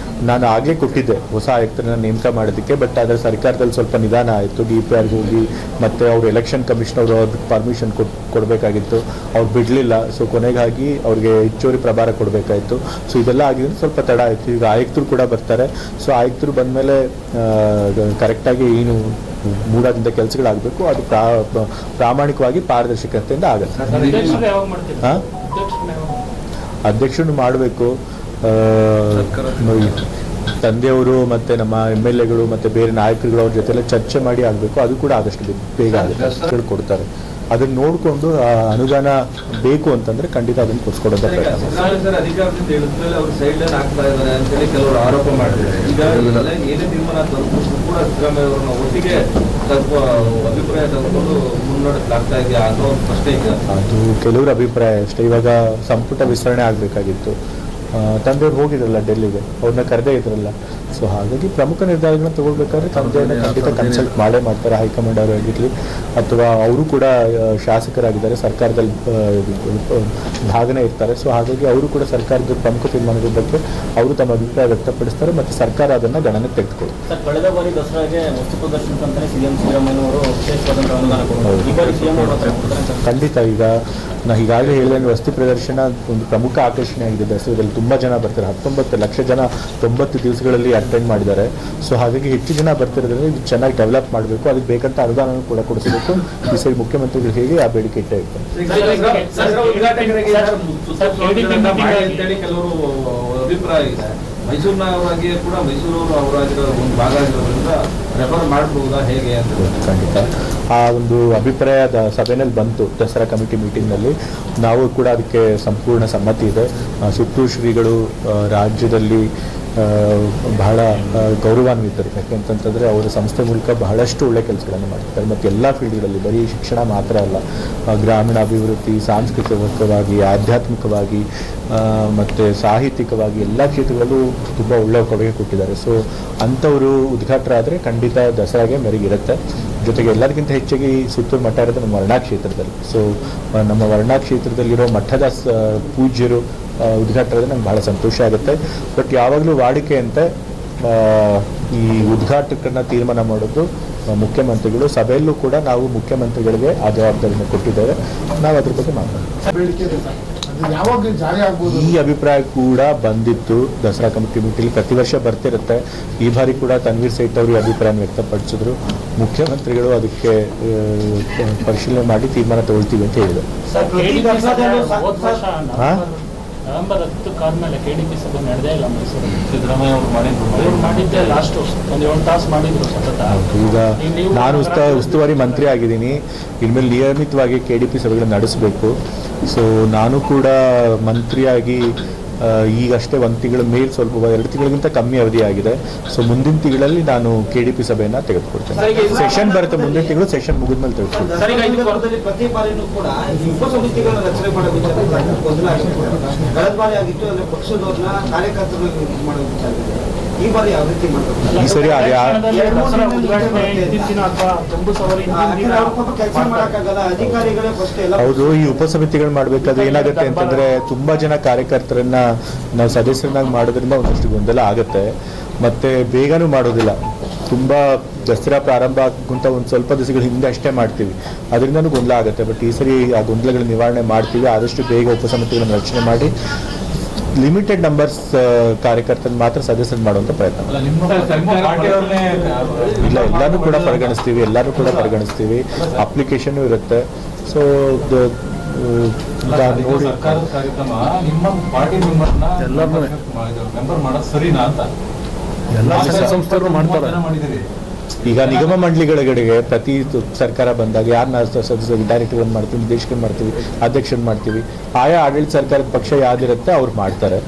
D: ನಾನು ಆಗಲೇ ಕೊಟ್ಟಿದ್ದೆ ಹೊಸ ಆಯುಕ್ತರನ್ನ ನೇಮಕ ಮಾಡೋದಕ್ಕೆ. ಬಟ್ ಅದರ ಸರ್ಕಾರದಲ್ಲಿ ಸ್ವಲ್ಪ ನಿಧಾನ ಆಯಿತು. DPRಗೆ ಹೋಗಿ ಮತ್ತು ಅವರು ಎಲೆಕ್ಷನ್ ಕಮಿಷನರ್ ಅವ್ರಿಗೆ ಪರ್ಮಿಷನ್ ಕೊಡಬೇಕಾಗಿತ್ತು, ಅವ್ರು ಬಿಡಲಿಲ್ಲ. ಸೊ ಕೊನೆಗಾಗಿ ಅವ್ರಿಗೆ ಹೆಚ್ಚುವರಿ ಪ್ರಭಾರ ಕೊಡಬೇಕಾಯಿತು. ಸೊ ಇದೆಲ್ಲ ಆಗಿದ್ರೆ ಸ್ವಲ್ಪ ತಡ ಆಯಿತು. ಈಗ ಆಯುಕ್ತರು ಕೂಡ ಬರ್ತಾರೆ. ಸೊ ಆಯುಕ್ತರು ಬಂದಮೇಲೆ ಕರೆಕ್ಟಾಗಿ ಏನು ಮೂಡಾದಿಂದ ಕೆಲಸಗಳಾಗಬೇಕು ಅದು ಪ್ರಾಮಾಣಿಕವಾಗಿ ಪಾರದರ್ಶಕತೆಯಿಂದ ಆಗುತ್ತೆ. ಅಧ್ಯಕ್ಷರನ್ನು ಮಾಡಬೇಕು. ತಂದೆಯವರು ಮತ್ತು ನಮ್ಮ MLAಗಳು ಮತ್ತು ಬೇರೆ ನಾಯಕರುಗಳು ಅವ್ರ ಜೊತೆಲ್ಲ ಚರ್ಚೆ ಮಾಡಿ ಆಗಬೇಕು. ಅದು ಕೂಡ ಆದಷ್ಟು ಬೇಗ ಆಗುತ್ತೆ ಕೊಡ್ತಾರೆ. ಅದನ್ನ ನೋಡಿಕೊಂಡು ಅನುದಾನ ಬೇಕು ಅಂತಂದ್ರೆ ಖಂಡಿತ ಅದನ್ನು ಕೊಡಿಸ್ಕೊಡೋದು ಪ್ರಯತ್ನ.
G: ಅಧಿಕಾರದಿಂದ ಹೇಳಿದ್ಮೇಲೆ ಅವರು ಸೈಡ್ ಲೈನ್ ಆಗ್ತಾ ಇದ್ದಾರೆ ಅಂತೇಳಿ ಕೆಲವರು ಆರೋಪ ಮಾಡಿದ್ದಾರೆ. ಈಗ ಏನೇ ತೀರ್ಮಾನ ಕೂಡ ಸಿದ್ದರಾಮಯ್ಯ ಅವರನ್ನ ಒಟ್ಟಿಗೆ ಸ್ವಲ್ಪ ಅಭಿಪ್ರಾಯ ತೆಗೆದುಕೊಂಡು ಮುನ್ನಡೆಸಲಾಗ್ತಾ ಇದೆಯಾ ಅನ್ನೋ ಪ್ರಶ್ನೆ ಇದೆ.
D: ಅದು ಕೆಲವರ ಅಭಿಪ್ರಾಯ ಅಷ್ಟೇ. ಇವಾಗ ಸಂಪುಟ ವಿಸ್ತರಣೆ ಆಗಬೇಕಾಗಿತ್ತು. ತಂದೆಯವ್ರು ಹೋಗಿದ್ರಲ್ಲ ಡೆಲ್ಲಿಗೆ, ಅವ್ರನ್ನ ಕರೆದೇ ಇದ್ರಲ್ಲ. ಸೊ ಹಾಗಾಗಿ ಪ್ರಮುಖ ನಿರ್ಧಾರಗಳನ್ನ ತಗೊಳ್ಬೇಕಾದ್ರೆ ತಂದೆಯನ್ನ ಖಂಡಿತ ಕನ್ಸಲ್ಟ್ ಮಾಡೇ ಮಾಡ್ತಾರೆ. ಹೈಕಮಾಂಡ್ ಅವರು ಆಗಿರಲಿ ಅಥವಾ ಅವರು ಕೂಡ ಶಾಸಕರಾಗಿದ್ದಾರೆ, ಸರ್ಕಾರದಲ್ಲಿ ಭಾಗನೇ ಇರ್ತಾರೆ. ಸೊ ಹಾಗಾಗಿ ಅವರು ಕೂಡ ಸರ್ಕಾರದ ಪ್ರಮುಖ ತೀರ್ಮಾನದ ಬಗ್ಗೆ ಅವರು ತಮ್ಮ ಅಭಿಪ್ರಾಯ ವ್ಯಕ್ತಪಡಿಸ್ತಾರೆ ಮತ್ತು ಸರ್ಕಾರ ಅದನ್ನು ಗಣನೆಗೆ ತೆಗೆದುಕೊಳ್ಳುತ್ತೆ.
H: ಸರ್, ಕಳೆದ ಬಾರಿ ದಸರಾಗೆ ವಸ್ತು ಪ್ರದರ್ಶನಕ್ಕಂತಾನೆ CM ಸಿದ್ದರಾಮಯ್ಯನವರು ವಿಶೇಷವಾದಂಥ ಅನುದಾನ ಕೊಡ್ತಾರೆ.
D: ಖಂಡಿತ. ಈಗ ನಾ ಈಗಾಗಲೇ ಹೇಳಿದಂಗೆ ವಸ್ತು ಪ್ರದರ್ಶನ ಒಂದು ಪ್ರಮುಖ ಆಕರ್ಷಣೆ ಆಗಿದೆ. ದಸರಾದಲ್ಲಿ ತುಂಬ ಜನ ಬರ್ತಾರೆ. 19 ಲಕ್ಷ ಜನ 90 ದಿವಸಗಳಲ್ಲಿ ಅಟೆಂಡ್ ಮಾಡಿದ್ದಾರೆ. ಸೊ ಹಾಗಾಗಿ ಹೆಚ್ಚು ಜನ ಬರ್ತಿರೋದ್ರಿಂದ ಇದು ಚೆನ್ನಾಗಿ ಡೆವಲಪ್ ಮಾಡಬೇಕು, ಅದಕ್ಕೆ ಬೇಕಂತ ಅನುದಾನ ಕೂಡ ಕೊಡಿಸಬೇಕು. ಈ ಸರಿ ಮುಖ್ಯಮಂತ್ರಿಗಳು ಹೇಗೆ ಆ ಬೇಡಿಕೆ ಇಟ್ಟೇ ಇರ್ತಾರೆ.
G: ಕೆಲವರು ಅಭಿಪ್ರಾಯ ಇದೆ. ಮೈಸೂರಿನವರಾಗಿ ಕೂಡ ಮೈಸೂರವರು ಅವರಾಗಿರೋ ಒಂದು ಭಾಗ ಆಗಿರೋದ್ರಿಂದ ರೆಫರ್ ಮಾಡಬಹುದಾ ಹೇಗೆ ಅಂತ.
D: ಖಂಡಿತ ಆ ಒಂದು ಅಭಿಪ್ರಾಯದ ಸಭೆಯಲ್ಲಿ ಬಂತು ದಸರಾ ಕಮಿಟಿ ಮೀಟಿಂಗ್ನಲ್ಲಿ. ನಾವು ಕೂಡ ಅದಕ್ಕೆ ಸಂಪೂರ್ಣ ಸಮ್ಮತಿ ಇದೆ. ಸುತ್ತೂರು ಶ್ರೀಗಳು ರಾಜ್ಯದಲ್ಲಿ ಬಹಳ ಗೌರವಾನ್ವಿತರು. ಯಾಕೆಂತಂದರೆ ಅವರ ಸಂಸ್ಥೆ ಮೂಲಕ ಬಹಳಷ್ಟು ಒಳ್ಳೆ ಕೆಲಸಗಳನ್ನು ಮಾಡ್ತಾರೆ ಮತ್ತು ಎಲ್ಲ ಫೀಲ್ಡ್ಗಳಲ್ಲಿ, ಬರೀ ಶಿಕ್ಷಣ ಮಾತ್ರ ಅಲ್ಲ, ಗ್ರಾಮೀಣ ಅಭಿವೃದ್ಧಿ, ಸಾಂಸ್ಕೃತಿಕವಾಗಿ, ಆಧ್ಯಾತ್ಮಿಕವಾಗಿ ಮತ್ತು ಸಾಹಿತ್ಯಿಕವಾಗಿ ಎಲ್ಲ ಕ್ಷೇತ್ರಗಳಲ್ಲೂ ತುಂಬ ಒಳ್ಳೆಯ ಕೊಡುಗೆ ಕೊಟ್ಟಿದ್ದಾರೆ. ಸೊ ಅಂಥವರು ಉದ್ಘಾಟರಾದರೆ ಖಂಡಿತ ದಸರಾಗೆ ಮೆರುಗಿರುತ್ತೆ. ಜೊತೆಗೆ ಎಲ್ಲರಿಗಿಂತ ಹೆಚ್ಚಾಗಿ ಸುತ್ತೂರು ಮಠ ಇರೋದು ನಮ್ಮ ವರ್ಣಾ ಕ್ಷೇತ್ರದಲ್ಲಿ. ಸೊ ನಮ್ಮ ವರ್ಣಾ ಕ್ಷೇತ್ರದಲ್ಲಿರೋ ಮಠದ ಪೂಜ್ಯರು ಉದ್ಘಾಟನೆ ನಂಗೆ ಬಹಳ ಸಂತೋಷ ಆಗುತ್ತೆ. ಬಟ್ ಯಾವಾಗಲೂ ವಾಡಿಕೆಯಂತೆ ಈ ಉದ್ಘಾಟಕರನ್ನ ತೀರ್ಮಾನ ಮಾಡೋದು ಮುಖ್ಯಮಂತ್ರಿಗಳು. ಸಭೆಯಲ್ಲೂ ಕೂಡ ನಾವು ಮುಖ್ಯಮಂತ್ರಿಗಳಿಗೆ ಆ ಜವಾಬ್ದಾರಿಯನ್ನು ಕೊಟ್ಟಿದ್ದೇವೆ. ನಾವು ಅದ್ರ ಬಗ್ಗೆ ಮಾತಾಡ್ತೀವಿ. ಈ ಅಭಿಪ್ರಾಯ ಕೂಡ ಬಂದಿತ್ತು ದಸರಾ ಕಮಿಟಿ ಮೀಟಿಂಗ್. ಪ್ರತಿ ವರ್ಷ ಬರ್ತಿರುತ್ತೆ. ಈ ಬಾರಿ ಕೂಡ ತನ್ವೀರ್ ಸೇಠ್ ಅವರು ಅಭಿಪ್ರಾಯ ವ್ಯಕ್ತಪಡಿಸಿದ್ರು. ಮುಖ್ಯಮಂತ್ರಿಗಳು ಅದಕ್ಕೆ ಪರಿಶೀಲನೆ ಮಾಡಿ ತೀರ್ಮಾನ ತಗೊಳ್ತೀವಿ ಅಂತ ಹೇಳಿದರು.
E: ನವೆಂಬರ್ 10 ಆದ್ಮೇಲೆ KDP ಸಭೆ ನಡೆದೇ ಇಲ್ಲ ಮೈಸೂರು. ಸಿದ್ದರಾಮಯ್ಯ ಅವರು ಮಾಡಿದ್ದೆ ಲಾಸ್ಟ್ ಒಂದು 7 ತಾಸು ಮಾಡಿದ್ರು ಸತತ.
D: ಈಗ ನಾನು ಉಸ್ತುವಾರಿ ಮಂತ್ರಿ ಆಗಿದ್ದೀನಿ. ಇನ್ಮೇಲೆ ನಿಯಮಿತವಾಗಿ KDP ಸಭೆಗಳನ್ನು ನಡೆಸಬೇಕು. ಸೊ ನಾನು ಕೂಡ ಮಂತ್ರಿಯಾಗಿ ಈಗಷ್ಟೇ 1 ತಿಂಗಳ ಮೇಲೆ, ಸ್ವಲ್ಪ 2 ತಿಂಗಳಿಗಿಂತ ಕಮ್ಮಿ ಅವಧಿ ಆಗಿದೆ. ಸೊ ಮುಂದಿನ ತಿಂಗಳಲ್ಲಿ ನಾನು KDP ಸಭೆಯನ್ನು ತೆಗೆದುಕೊಡ್ತೇನೆ. ಸೆಷನ್ ಬರುತ್ತೆ, ಮುಂದಿನ ತಿಂಗಳು ಸೆಷನ್ ಮುಗಿದ್ಮೇಲೆ ತೆಗೆದುಕೊಡ್ತೇನೆ.
G: ಪ್ರತಿ ಬಾರಿನೂ ಕೂಡ ಉಪ ಸಮಿತಿಗಳನ್ನು ರಚನೆ ಮಾಡೋ ವಿಚಾರ ಗೊಂದಲ ಆಗಿತ್ತು. ಕಳೆದ ಬಾರಿ ಆಗಿತ್ತು. ಅಂದರೆ ಪಕ್ಷದವ್ರನ್ನ ಕಾರ್ಯಕರ್ತರು ಮಾಡೋ ವಿಚಾರ ಇದೆ.
F: ಈ ಬಾರಿ ಯಾವ ರೀತಿ ಮಾಡ್ತಾರೆ?
D: ಈ ಸರಿ
E: ದಸರಾ ಉದ್ಘಾಟನೆ ಹಿಂದಿನ ದಿನ ಅಥವಾ ಜಂಬೂ ಸವಾರಿ ಹಿಂದಿನ ದಿನ
F: ಕೆಲಸ ಮಾಡೋಕ್ಕಾಗಲ್ಲ, ಅಧಿಕಾರಿಗಳೇ ಫಸ್ಟ್ ಎಲ್ಲ.
D: ಹೌದು, ಈ ಉಪಸಮಿತಿಗಳು ಮಾಡಬೇಕಾದ್ರೆ ಏನಾಗುತ್ತೆ ಅಂತಂದ್ರೆ ತುಂಬಾ ಜನ ಕಾರ್ಯಕರ್ತರನ್ನ ನಾವು ಸದಸ್ಯರನ್ನಾಗಿ ಮಾಡೋದ್ರಿಂದ ಒಂದಷ್ಟು ಗೊಂದಲ ಆಗುತ್ತೆ, ಮತ್ತೆ ಬೇಗನೂ ಮಾಡೋದಿಲ್ಲ. ತುಂಬಾ ದಸರಾ ಪ್ರಾರಂಭ ಆಗುವಂತ ಒಂದು ಸ್ವಲ್ಪ ದಿವಸಗಳ ಹಿಂದೆ ಅಷ್ಟೇ ಮಾಡ್ತೀವಿ, ಅದರಿಂದನೂ ಗೊಂದಲ ಆಗುತ್ತೆ. ಬಟ್ ಈ ಸರಿ ಆ ಗೊಂದಲಗಳ ನಿವಾರಣೆ ಮಾಡ್ತೀವಿ. ಆದಷ್ಟು ಬೇಗ ಉಪಸಮಿತಿಗಳನ್ನು ರಚನೆ ಮಾಡಿ ಲಿಮಿಟೆಡ್ ನಂಬರ್ಸ್ ಕಾರ್ಯಕರ್ತರನ್ನು ಮಾತ್ರ ಸದಸ್ಯರು ಮಾಡುವಂತ ಪ್ರಯತ್ನ. ಇಲ್ಲ, ಎಲ್ಲಾನು ಕೂಡ ಪರಿಗಣಿಸ್ತೀವಿ. ಅಪ್ಲಿಕೇಶನ್ ಇರುತ್ತೆ. ಸೊ ನೋಡಿ,
F: ಕಾರ್ಯಕ್ರಮ ನಿಮ್ಮ ಪಾರ್ಟಿ ಮೆಂಬರ್ ಮಾಡೋದು ಸರಿನಾ ಅಂತ ಎಲ್ಲ ಸಂಸ್ಥೆಗಳು ಮಾಡಿದ್ದೀರಿ.
D: ಈಗ ನಿಗಮ ಮಂಡಳಿಗಳಿಗೆ ಪ್ರತಿ ಸರ್ಕಾರ ಬಂದಾಗ ಯಾರನ್ನ ಡೈರೆಕ್ಟರ್ ಮಾಡ್ತೀವಿ, ನಿರ್ದೇಶಕರು ಮಾಡ್ತೀವಿ, ಅಧ್ಯಕ್ಷರು ಮಾಡ್ತೀವಿ. ಆಯಾ ಆಡಳಿತ ಸರ್ಕಾರದ ಪಕ್ಷ ಯಾವ್ದಿರುತ್ತೆ ಅವ್ರು ಮಾಡ್ತಾರೆ.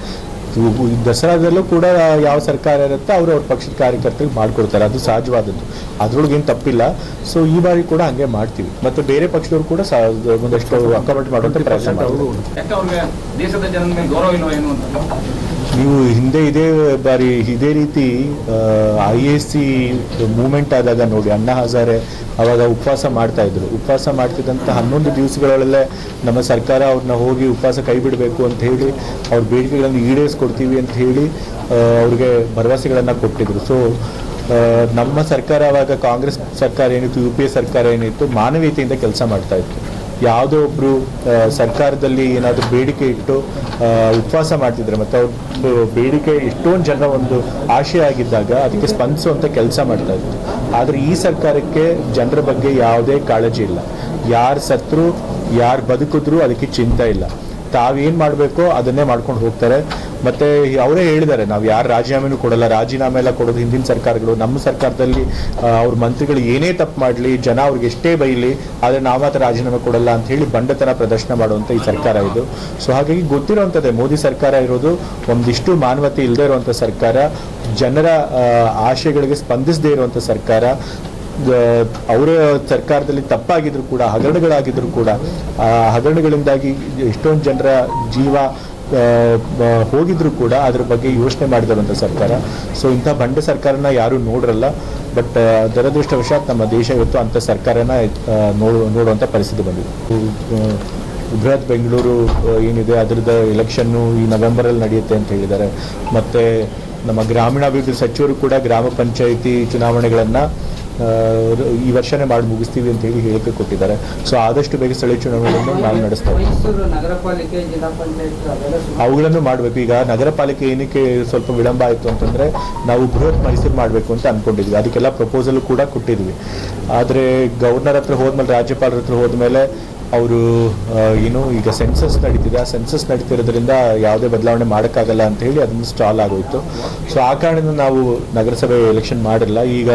D: ದಸರಾದಲ್ಲೂ ಕೂಡ ಯಾವ ಸರ್ಕಾರ ಇರುತ್ತೆ ಅವ್ರ ಪಕ್ಷದ ಕಾರ್ಯಕರ್ತರಿಗೆ ಮಾಡ್ಕೊಡ್ತಾರೆ, ಅದು ಸಹಜವಾದದ್ದು, ಅದ್ರೊಳಗೆ ಏನು ತಪ್ಪಿಲ್ಲ. ಸೊ ಈ ಬಾರಿ ಕೂಡ ಹಂಗೆ ಮಾಡ್ತೀವಿ. ಮತ್ತೆ ಬೇರೆ ಪಕ್ಷದವ್ರು ಕೂಡ ಒಂದಷ್ಟು ಅಕಾಮಡೇಟ್ ಮಾಡುವಂತ ಪ್ರಯತ್ನ ಮಾಡ್ತೀವಿ.
H: ದೇಶದ ಜನರ ಮೇಲೆ ಗೌರವ ಇಲ್ವಾ ಏನು ಅಂತ
D: ನೀವು ಹಿಂದೆ ಇದೇ ರೀತಿ IAC ಮೂವ್ಮೆಂಟ್ ಆದಾಗ ನೋಡಿ, ಅಣ್ಣಾ ಹಜಾರೆ ಅವಾಗ ಉಪವಾಸ ಮಾಡ್ತಾ ಇದ್ರು. ಉಪವಾಸ ಮಾಡ್ತಿದ್ದಂಥ 11 ದಿವಸಗಳಲ್ಲೇ ನಮ್ಮ ಸರ್ಕಾರ ಅವ್ರನ್ನ ಹೋಗಿ ಉಪವಾಸ ಕೈ ಬಿಡಬೇಕು ಅಂತ ಹೇಳಿ ಅವ್ರ ಬೇಡಿಕೆಗಳನ್ನು ಈಡೇರಿಸ್ಕೊಡ್ತೀವಿ ಅಂತ ಹೇಳಿ ಅವ್ರಿಗೆ ಭರವಸೆಗಳನ್ನು ಕೊಟ್ಟಿದ್ರು. ಸೊ ನಮ್ಮ ಸರ್ಕಾರ ಅವಾಗ ಕಾಂಗ್ರೆಸ್ ಸರ್ಕಾರ ಏನಿತ್ತು, UPA ಸರ್ಕಾರ ಏನಿತ್ತು, ಮಾನವೀಯತೆಯಿಂದ ಕೆಲಸ ಮಾಡ್ತಾ ಇತ್ತು. ಯಾವುದೋ ಒಬ್ರು ಸರ್ಕಾರದಲ್ಲಿ ಏನಾದರೂ ಬೇಡಿಕೆ ಇಟ್ಟು ಉಪವಾಸ ಮಾಡ್ತಿದ್ರೆ ಮತ್ತು ಅವ್ರ ಬೇಡಿಕೆ ಎಷ್ಟೊಂದು ಜನ ಒಂದು ಆಶಯ ಆಗಿದ್ದಾಗ ಅದಕ್ಕೆ ಸ್ಪಂದಿಸುವಂಥ ಕೆಲಸ ಮಾಡ್ತಾ ಇದ್ರು. ಆದರೆ ಈ ಸರ್ಕಾರಕ್ಕೆ ಜನರ ಬಗ್ಗೆ ಯಾವುದೇ ಕಾಳಜಿ ಇಲ್ಲ. ಯಾರು ಸತ್ರು, ಯಾರು ಬದುಕಿದ್ರು ಅದಕ್ಕೆ ಚಿಂತೆ ಇಲ್ಲ. ತಾವೇನು ಮಾಡಬೇಕೋ ಅದನ್ನೇ ಮಾಡ್ಕೊಂಡು ಹೋಗ್ತಾರೆ. ಮತ್ತು ಅವರೇ ಹೇಳಿದ್ದಾರೆ, ನಾವು ಯಾರು ರಾಜೀನಾಮೆನೂ ಕೊಡಲ್ಲ, ರಾಜೀನಾಮೆ ಎಲ್ಲ ಕೊಡೋದು ಹಿಂದಿನ ಸರ್ಕಾರಗಳು. ನಮ್ಮ ಸರ್ಕಾರದಲ್ಲಿ ಅವ್ರ ಮಂತ್ರಿಗಳು ಏನೇ ತಪ್ಪು ಮಾಡಲಿ, ಜನ ಅವ್ರಿಗೆ ಎಷ್ಟೇ ಬೈಲಿ, ಆದರೆ ನಾವು ಮಾತ್ರ ರಾಜೀನಾಮೆ ಕೊಡಲ್ಲ ಅಂತ ಹೇಳಿ ಬಂಡತನ ಪ್ರದರ್ಶನ ಮಾಡುವಂಥ ಈ ಸರ್ಕಾರ ಇದು. ಸೊ ಹಾಗಾಗಿ ಗೊತ್ತಿರುವಂಥದ್ದೇ, ಮೋದಿ ಸರ್ಕಾರ ಇರೋದು ಒಂದಿಷ್ಟು ಮಾನವತೆ ಇಲ್ಲದೆ ಇರುವಂಥ ಸರ್ಕಾರ, ಜನರ ಆಶಯಗಳಿಗೆ ಸ್ಪಂದಿಸದೇ ಇರುವಂಥ ಸರ್ಕಾರ. ಅವರ ಸರ್ಕಾರದಲ್ಲಿ ತಪ್ಪಾಗಿದ್ರು ಕೂಡ, ಹಗರಣಗಳಾಗಿದ್ರು ಕೂಡ, ಆ ಹಗರಣಗಳಿಂದಾಗಿ ಎಷ್ಟೊಂದು ಜನರ ಜೀವ ಹೋಗಿದ್ರು ಕೂಡ ಅದ್ರ ಬಗ್ಗೆ ಯೋಚನೆ ಮಾಡಿದಿರುವಂಥ ಸರ್ಕಾರ. ಸೊ ಇಂಥ ಬಂಡ ಸರ್ಕಾರನ ಯಾರೂ ನೋಡ್ರಲ್ಲ. ಬಟ್ ದುರದೃಷ್ಟವಶಾತ್ ನಮ್ಮ ದೇಶ ಇವತ್ತು ಅಂಥ ಸರ್ಕಾರನ ನೋಡುವಂಥ ಪರಿಸ್ಥಿತಿ ಬಂದಿದೆ. ಬೃಹತ್ ಬೆಂಗಳೂರು ಏನಿದೆ ಅದರದ್ದು ಎಲೆಕ್ಷನ್ನು ಈ ನವೆಂಬರಲ್ಲಿ ನಡೆಯುತ್ತೆ ಅಂತ ಹೇಳಿದ್ದಾರೆ. ಮತ್ತು ನಮ್ಮ ಗ್ರಾಮೀಣಾಭಿವೃದ್ಧಿ ಸಚಿವರು ಕೂಡ ಗ್ರಾಮ ಪಂಚಾಯಿತಿ ಚುನಾವಣೆಗಳನ್ನು ಈ ವರ್ಷನೇ ಮಾಡಿ ಮುಗಿಸ್ತೀವಿ ಅಂತ ಹೇಳಿ ಹೇಳಿಕೆ ಕೊಟ್ಟಿದ್ದಾರೆ. ಸೊ ಆದಷ್ಟು ಬೇಗ ಸ್ಥಳೀಯ ಚುನಾವಣೆಗಳನ್ನು ನಾವು ನಡೆಸ್ತೇವೆ. ಅವುಗಳನ್ನು ಮಾಡಬೇಕು. ಈಗ ನಗರ ಪಾಲಿಕೆ ಏನಕ್ಕೆ ಸ್ವಲ್ಪ ವಿಳಂಬ ಆಯಿತು ಅಂತಂದರೆ, ನಾವು ಬೃಹತ್ ಮೈಸೂರು ಮಾಡಬೇಕು ಅಂತ ಅಂದ್ಕೊಂಡಿದ್ವಿ. ಅದಕ್ಕೆಲ್ಲ ಪ್ರಪೋಸಲ್ ಕೂಡ ಕೊಟ್ಟಿದ್ವಿ. ಆದರೆ ಗವರ್ನರ್ ಹತ್ರ ಹೋದ್ಮೇಲೆ, ರಾಜ್ಯಪಾಲರ ಹತ್ರ ಹೋದ್ಮೇಲೆ ಅವರು ಏನು ಈಗ ಸೆನ್ಸಸ್ ನಡೀತಿದೆ, ಆ ಸೆನ್ಸಸ್ ನಡೀತಿರೋದ್ರಿಂದ ಯಾವುದೇ ಬದಲಾವಣೆ ಮಾಡೋಕ್ಕಾಗಲ್ಲ ಅಂತ ಹೇಳಿ ಅದನ್ನು ಸ್ಟಾಲ್ ಆಗೋಯಿತು. ಸೊ ಆ ಕಾರಣದಿಂದ ನಾವು ನಗರಸಭೆ ಎಲೆಕ್ಷನ್ ಮಾಡಿಲ್ಲ. ಈಗ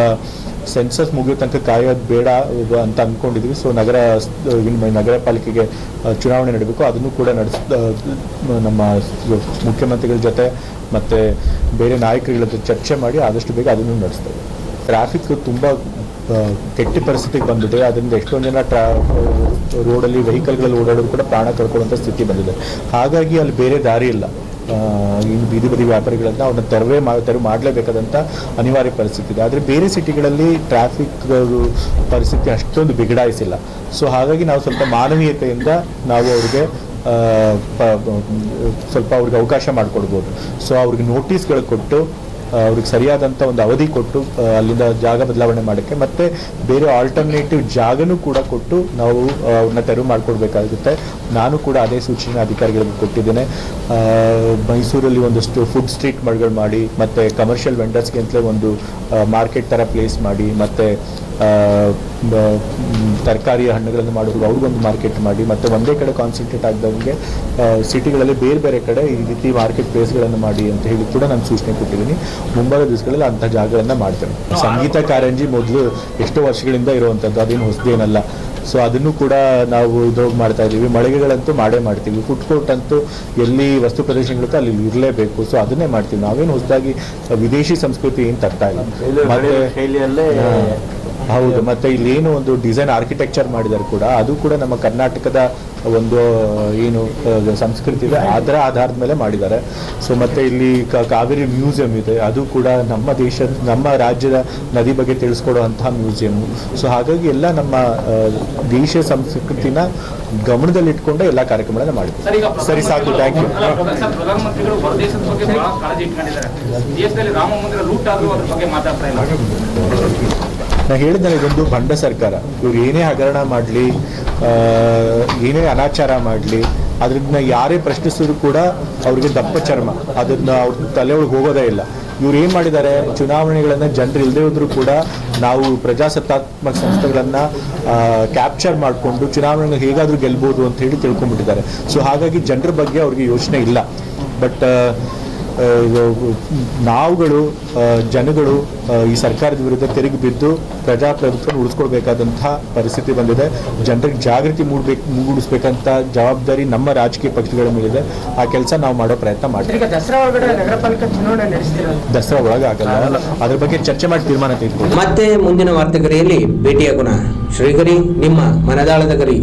D: ಸೆನ್ಸಸ್ ಮುಗಿಯೋ ತನಕ ಕಾಯೋದು ಬೇಡ ಅಂತ ಅಂದ್ಕೊಂಡಿದ್ವಿ. ಸೊ ನಗರ ಪಾಲಿಕೆಗೆ ಚುನಾವಣೆ ನಡೀಬೇಕು. ಅದನ್ನು ಕೂಡ ನಮ್ಮ ಮುಖ್ಯಮಂತ್ರಿಗಳ ಜೊತೆ ಮತ್ತು ಬೇರೆ ನಾಯಕರುಗಳ ಜೊತೆ ಚರ್ಚೆ ಮಾಡಿ ಆದಷ್ಟು ಬೇಗ ಅದನ್ನು ನಡೆಸ್ತೇವೆ. ಟ್ರಾಫಿಕ್ ತುಂಬ ಕೆಟ್ಟ ಪರಿಸ್ಥಿತಿಗೆ ಬಂದಿದೆ. ಅದರಿಂದ ಎಷ್ಟೊಂದು ಜನ ರೋಡಲ್ಲಿ ವೆಹಿಕಲ್ಗಳಲ್ಲಿ ಓಡಾಡೋದು ಕೂಡ ಪ್ರಾಣ ಕಳ್ಕೊಳ್ಳುವಂಥ ಸ್ಥಿತಿ ಬಂದಿದೆ. ಹಾಗಾಗಿ ಅಲ್ಲಿ ಬೇರೆ ದಾರಿ ಇಲ್ಲ. ಇನ್ನು ಬೀದಿ ಬದಿ ವ್ಯಾಪಾರಿಗಳನ್ನ ಅವ್ರನ್ನ ತೆರವು ಮಾಡಲೇಬೇಕಾದಂಥ ಅನಿವಾರ್ಯ ಪರಿಸ್ಥಿತಿ ಇದೆ. ಆದರೆ ಬೇರೆ ಸಿಟಿಗಳಲ್ಲಿ ಟ್ರಾಫಿಕ್ ಪರಿಸ್ಥಿತಿ ಅಷ್ಟೊಂದು ಬಿಗಡಾಯಿಸಿಲ್ಲ. ಸೊ ಹಾಗಾಗಿ ನಾವು ಸ್ವಲ್ಪ ಮಾನವೀಯತೆಯಿಂದ ನಾವು ಅವ್ರಿಗೆ ಸ್ವಲ್ಪ ಅವ್ರಿಗೆ ಅವಕಾಶ ಮಾಡಿಕೊಡ್ಬೋದು. ಸೊ ಅವ್ರಿಗೆ ನೋಟಿಸ್ಗಳು ಕೊಟ್ಟು, ಅವ್ರಿಗೆ ಸರಿಯಾದಂಥ ಒಂದು ಅವಧಿ ಕೊಟ್ಟು ಅಲ್ಲಿಂದ ಜಾಗ ಬದಲಾವಣೆ ಮಾಡೋಕ್ಕೆ, ಮತ್ತು ಬೇರೆ ಆಲ್ಟರ್ನೇಟಿವ್ ಜಾಗನೂ ಕೂಡ ಕೊಟ್ಟು ನಾವು ಅವ್ರನ್ನ ತೆರವು ಮಾಡಿಕೊಡ್ಬೇಕಾಗುತ್ತೆ. ನಾನು ಕೂಡ ಅದೇ ಸೂಚನೆ ಅಧಿಕಾರಿಗಳಿಗೆ ಕೊಟ್ಟಿದ್ದೇನೆ. ಮೈಸೂರಲ್ಲಿ ಒಂದಷ್ಟು ಫುಡ್ ಸ್ಟ್ರೀಟ್ಗಳು ಮಾಡಿ, ಮತ್ತು ಕಮರ್ಷಿಯಲ್ ವೆಂಡರ್ಸ್ಗೆ ಅಂತಲೇ ಒಂದು ಮಾರ್ಕೆಟ್ ಥರ ಪ್ಲೇಸ್ ಮಾಡಿ, ಮತ್ತು ತರಕಾರಿ ಹಣ್ಣುಗಳನ್ನು ಮಾಡೋದು ಅವ್ರಿಗೊಂದು ಮಾರ್ಕೆಟ್ ಮಾಡಿ, ಮತ್ತು ಒಂದೇ ಕಡೆ ಕಾನ್ಸಂಟ್ರೇಟ್ ಆಗದಂಗೆ ಸಿಟಿಗಳಲ್ಲಿ ಬೇರೆ ಬೇರೆ ಕಡೆ ಈ ರೀತಿ ಮಾರ್ಕೆಟ್ ಪ್ಲೇಸ್ಗಳನ್ನು ಮಾಡಿ ಅಂತ ಹೇಳಿ ಕೂಡ ನಾನು ಸೂಚನೆ ಕೊಟ್ಟಿದ್ದೀನಿ. ಮುಂಬರುವ ದಿವಸಗಳಲ್ಲಿ ಅಂಥ ಜಾಗಗಳನ್ನು ಮಾಡ್ತೇನೆ. ಸಂಗೀತ ಕಾರಂಜಿ ಮೊದಲು ಎಷ್ಟೋ ವರ್ಷಗಳಿಂದ ಇರುವಂಥದ್ದು, ಅದೇನು ಹೊಸದೇನಲ್ಲ. ಸೊ ಅದನ್ನು ಕೂಡ ನಾವು ಮಾಡ್ತಾ ಇದ್ದೀವಿ. ಮಳಿಗೆಗಳಂತೂ ಮಾಡೇ ಮಾಡ್ತೀವಿ. ಫುಡ್ ಕೋರ್ಟ್ ಅಂತೂ ಎಲ್ಲಿ ವಸ್ತು ಪ್ರದರ್ಶನಗಳಿರುತ್ತೆ ಅಲ್ಲಿ ಇರಲೇಬೇಕು. ಸೊ ಅದನ್ನೇ ಮಾಡ್ತೀವಿ. ನಾವೇನು ಹೊಸದಾಗಿ ವಿದೇಶಿ ಸಂಸ್ಕೃತಿ ಏನು ತರ್ತಾ ಇಲ್ಲ.
C: ಶೈಲಿಯಲ್ಲೇ
D: ಹೌದು, ಮತ್ತೆ ಇಲ್ಲೇನು ಒಂದು ಡಿಸೈನ್ ಆರ್ಕಿಟೆಕ್ಚರ್ ಮಾಡಿದ್ದಾರೆ ಕೂಡ, ಅದು ಕೂಡ ನಮ್ಮ ಕರ್ನಾಟಕದ ಒಂದು ಏನು ಸಂಸ್ಕೃತಿ ಇದೆ ಅದರ ಆಧಾರದ ಮೇಲೆ ಮಾಡಿದ್ದಾರೆ. ಸೊ ಮತ್ತೆ ಇಲ್ಲಿ ಕಾವೇರಿ ಮ್ಯೂಸಿಯಂ ಇದೆ, ಅದು ಕೂಡ ನಮ್ಮ ರಾಜ್ಯದ ನದಿ ಬಗ್ಗೆ ತಿಳಿಸ್ಕೊಡುವಂತಹ ಮ್ಯೂಸಿಯಂ. ಸೊ ಹಾಗಾಗಿ ಎಲ್ಲ ನಮ್ಮ ದೇಶ ಸಂಸ್ಕೃತಿನ ಗಮನದಲ್ಲಿಟ್ಕೊಂಡು ಎಲ್ಲ ಕಾರ್ಯಕ್ರಮಗಳನ್ನ ಮಾಡಿದ್ವಿ. ಸರಿ, ಸಾಕು, ಥ್ಯಾಂಕ್ ಯು.
H: ಪ್ರಧಾನಮಂತ್ರಿಗಳು ಹೊರದೇಶದ ಬಗ್ಗೆ ಬಹಳ ಕಾಳಜಿ ಇಟ್ಕೊಂಡಿದ್ದಾರೆ. ದೇಶದಲ್ಲಿ ರಾಮ ಮಂದಿರ ಲೂಟ್ ಆದರೂ ಅದ್ರ ಬಗ್ಗೆ ಮಾತಾಡ್ತಾ ಇಲ್ಲ.
D: ನಾನು ಹೇಳಿದ್ನಲ್ಲ, ಇದೊಂದು ಭಂಡ ಸರ್ಕಾರ. ಇವ್ರು ಏನೇ ಹಗರಣ ಮಾಡಲಿ, ಏನೇ ಅನಾಚಾರ ಮಾಡಲಿ, ಅದನ್ನ ಯಾರೇ ಪ್ರಶ್ನಿಸಿದ್ರು ಕೂಡ ಅವ್ರಿಗೆ ದಪ್ಪ ಚರ್ಮ, ಅದನ್ನ ಅವ್ರ ತಲೆ ಒಳಗೆ ಹೋಗೋದೇ ಇಲ್ಲ. ಇವ್ರು ಏನು ಮಾಡಿದ್ದಾರೆ, ಚುನಾವಣೆಗಳನ್ನು ಜನರು ಇಲ್ಲದೆ ಹೋದ್ರೂ ಕೂಡ ನಾವು ಪ್ರಜಾಸತ್ತಾತ್ಮಕ ಸಂಸ್ಥೆಗಳನ್ನು ಕ್ಯಾಪ್ಚರ್ ಮಾಡಿಕೊಂಡು ಚುನಾವಣೆಗಳು ಹೇಗಾದರೂ ಗೆಲ್ಬೋದು ಅಂತ ಹೇಳಿ ತಿಳ್ಕೊಂಡ್ಬಿಟ್ಟಿದ್ದಾರೆ. ಸೊ ಹಾಗಾಗಿ ಜನರ ಬಗ್ಗೆ ಅವ್ರಿಗೆ ಯೋಚನೆ ಇಲ್ಲ. ಬಟ್ ನಾವುಗಳು ಜನಗಳು ಈ ಸರ್ಕಾರದ ವಿರುದ್ಧ ತಿರುಗಿ ಬಿದ್ದು ಪ್ರಜಾಪ್ರಭುತ್ವ ಉಳಿಸ್ಕೊಳ್ಬೇಕಾದಂತಹ ಪರಿಸ್ಥಿತಿ ಬಂದಿದೆ. ಜನರಿಗೆ ಜಾಗೃತಿ ಮೂಡಿಸ್ಬೇಕಂತ ಜವಾಬ್ದಾರಿ ನಮ್ಮ ರಾಜಕೀಯ ಪಕ್ಷಗಳ ಮೇಲಿದೆ. ಆ ಕೆಲಸ ನಾವು ಮಾಡೋ ಪ್ರಯತ್ನ ಮಾಡ್ತೀವಿ.
H: ದಸರಾ ಒಳಗಡೆ ನಗರ ಪಾಲಿಕೆ ಚುನಾವಣೆ ನಡೆಸ್ತೀರಾ?
D: ದಸರಾ ಒಳಗೆ ಆಗಲ್ಲ, ಅದ್ರ ಬಗ್ಗೆ ಚರ್ಚೆ ಮಾಡಿ ತೀರ್ಮಾನ ತೆಗೆದುಕೊಳ್ಳಿ.
A: ಮತ್ತೆ ಮುಂದಿನ ವಾರ್ತೆಗರಿಯಲ್ಲಿ ಭೇಟಿಯಾಗೋಣ. ಶ್ರೀಗರಿ, ನಿಮ್ಮ ಮನದಾಳದ ಗರಿ.